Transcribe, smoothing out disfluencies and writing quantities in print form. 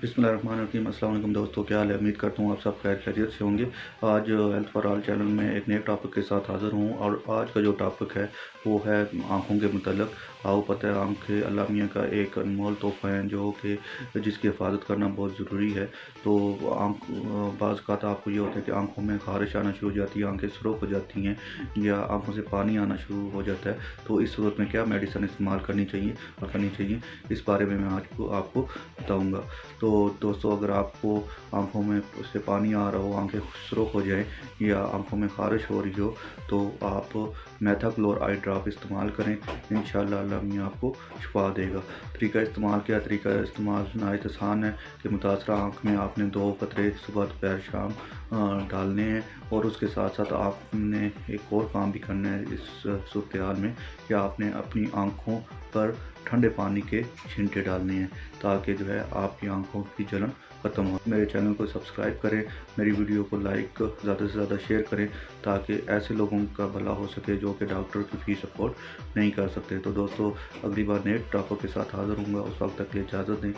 बिस्मिल्लाहिर्रहमानिर्रहीम। अस्सलाम वालेकुम दोस्तों, क्या हाल है? उम्मीद करता हूँ आप सब खैर खैरियत से होंगे। आज हेल्थ फॉर ऑल चैनल में एक नए टॉपिक के साथ हाज़िर हूँ और आज का जो टॉपिक है वो है आँखों के मतलब। आपको पता है आँखें अल्लाह मियाँ का एक अनमोल तोहफ़ा है जो कि जिसकी हिफाजत करना बहुत ज़रूरी है। तो बाज़ औक़ात आपको ये होता है कि आँखों में ख़ारिश आना शुरू हो जाती है, आँखें सुर्ख़ हो जाती हैं या आँखों से पानी आना शुरू हो जाता है। तो इस सूरत में क्या मेडिसिन इस्तेमाल करनी चाहिए इस बारे में मैं आज आपको बताऊँगा। तो दोस्तों, अगर आपको आँखों में से पानी आ रहा हो, आँखें सुर्ख़ हो जाए या आँखों में ख़ारिश हो रही हो तो आप मेथाक्लोर आई ड्रॉप इस्तेमाल करें। इंशाअल्लाह अल्लाह मियाँ आपको शिफा देगा। तरीका इस्तेमाल नहायत आसान है कि मुतासरा आँख में आपने 2 कतरे सुबह दोपहर शाम डालने हैं और उसके साथ साथ आपने एक और काम भी करना है इस सूरत-ए-हाल में कि आपने अपनी आँखों पर ठंडे पानी के छींटे डालने हैं ताकि जो है आपकी आँखों की जलन ख़त्म हो। मेरे चैनल को सब्सक्राइब करें, मेरी वीडियो को लाइक ज़्यादा से ज़्यादा शेयर करें ताकि ऐसे लोगों का भला हो सके जो कि डॉक्टर की फ़ीस अफोर्ड नहीं कर सकते। तो दोस्तों, अगली बार नए टॉपिक के साथ हाज़िर होऊंगा, उस वक्त तक के लिए इजाज़त दें।